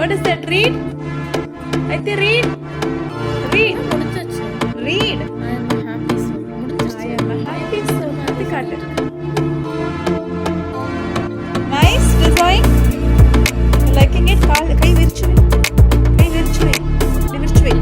What is that? Read. I think read. Read. Read. I am a happy soul. I am a happy soul. அது காட்டு. Nice design. Liking it. கை விரிச்சு வை. கை விரிச்சு வை. விரிச்சு வை.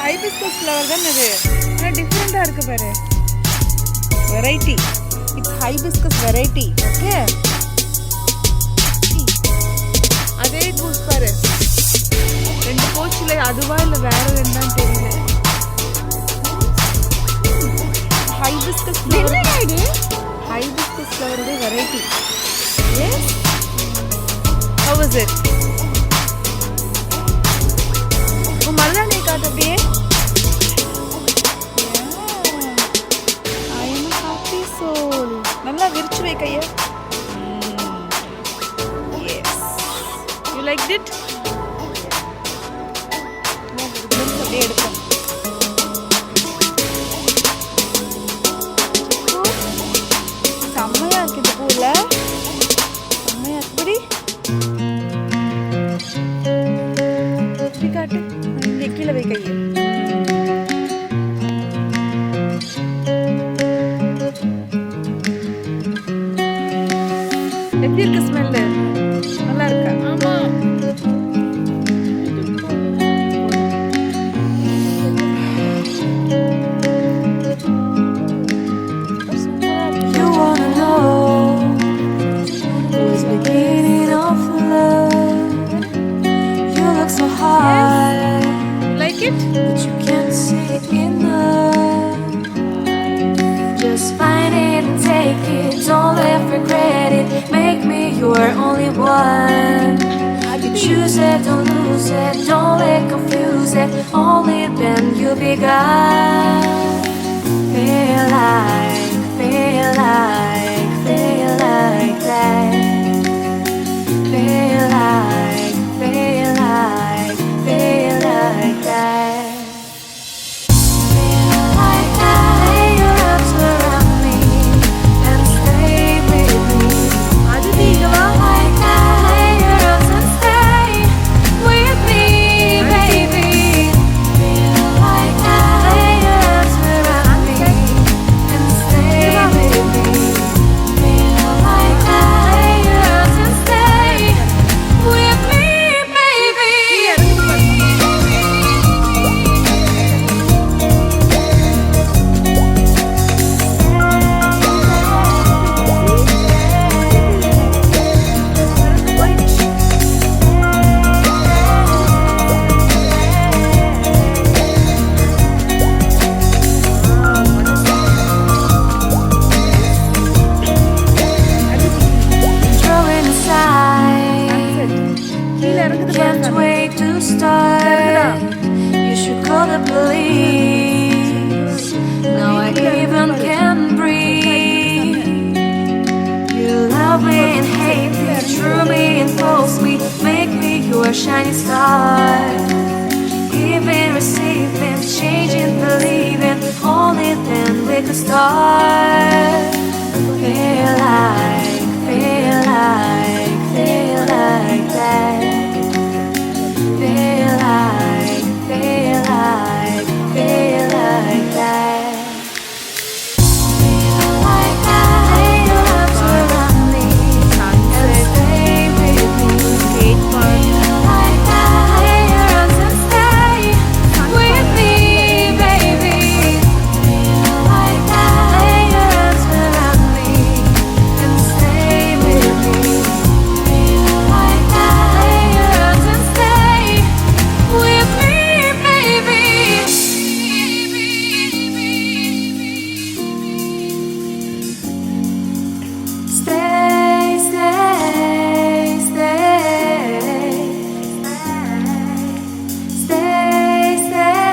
Hibiscus flower தான் இது. ஆனால் டிஃப்ரெண்ட்டாக இருக்குது பாரு. Variety. It's hibiscus variety. Okay, அதே பூஸ் பாரு. 2 போச்சுல, அதுவா இல்லை வேற ரெண்டான்னு தெரியல. Hibiscus flower. ஹைபிஸ்கஸ் ஃப்ளவரோட variety. Yes, how is it? மருதாணி காட்டு அப்படியே. I am happy soul. நல்லா விரிச்சு வை கையை. Yes, you like it? அப்படியே எடுப்போம். செம்மையா இருக்கு இந்த பூவில். செம்மையா எப்படி காட்டு. கீழே வை கையை. எப்படி இருக்கு ஸ்மெல்லு? நல்லா இருக்கா? ஆமா. But you can't see it enough. Just find it and take it. Don't ever regret it. Make me your only one. Choose it, don't lose it. Don't let confuse it. Only then you'll be gone. Feel like that. Feel like that. your shiny star. Giving, receiving, changing, believing. Only then we could start. Feel like, feel like, feel like that. Feel like, feel like, feel like that. Feel like that. Lay your arms around me and stay with me. Feel like that. Lay your arms and stay with me, baby. Feel like that. Lay your arms around me and stay with me. Feel like that. Lay your arms and stay with me, baby. Stay, stay, stay. Stay, stay,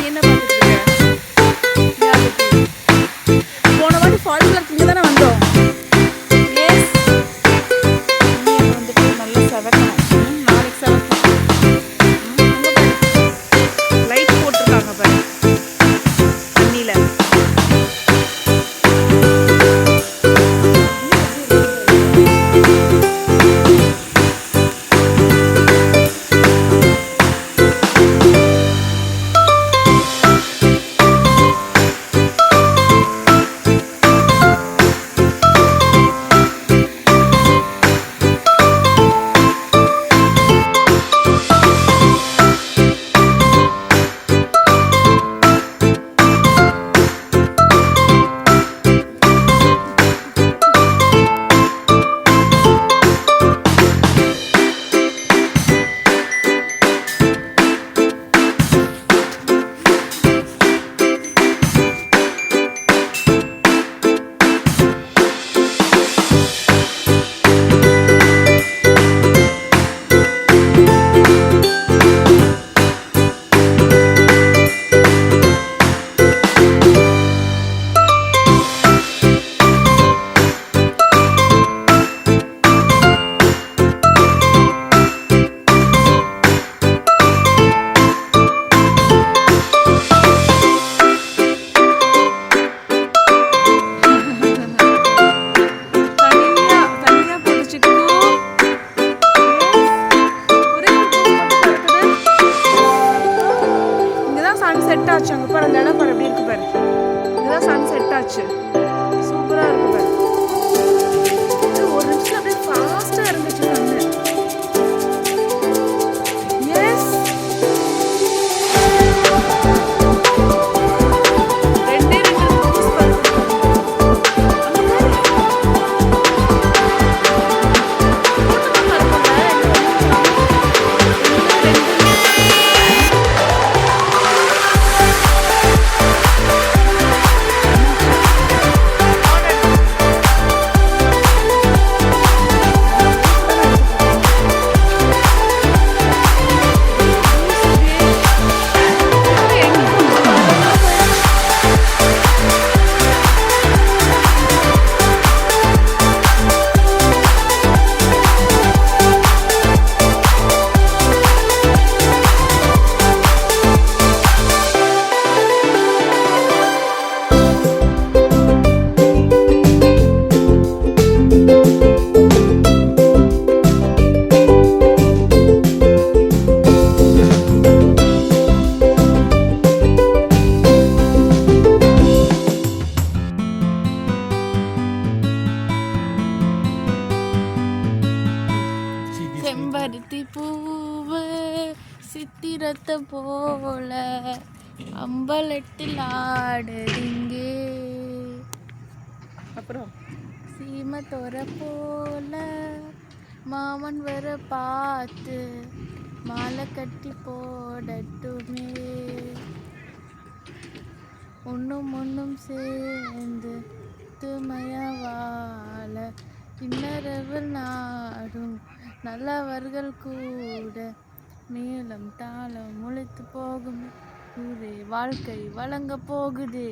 என்ன பார்த்துட்டு இருக்க? போன வாட்டி ஃபால்ஸ்ல இங்கே தானே வந்தோம். Yes. நீ வந்துட்டு நல்லா செவக்கணும். நாளைக்கு செவக்கணும். அங்கே பாரு லைட் போட்டிருக்காங்க பாரு தண்ணியில். பூவு சித்திரத்தை போல அம்பலத்தில் ஆடுதிங்கே. அப்புறம் சீமத்தோர போல மாமன் வர பார்த்து மாலை கட்டி போடட்டுமே. ஒன்றும் சேர்ந்து துமையா வாழ இன்னரவு நாடும் நல்லவர்கள் கூட மேலும் தாளம் முளைத்து போகும் ஊரே வாழ்க்கை வழங்க போகுது.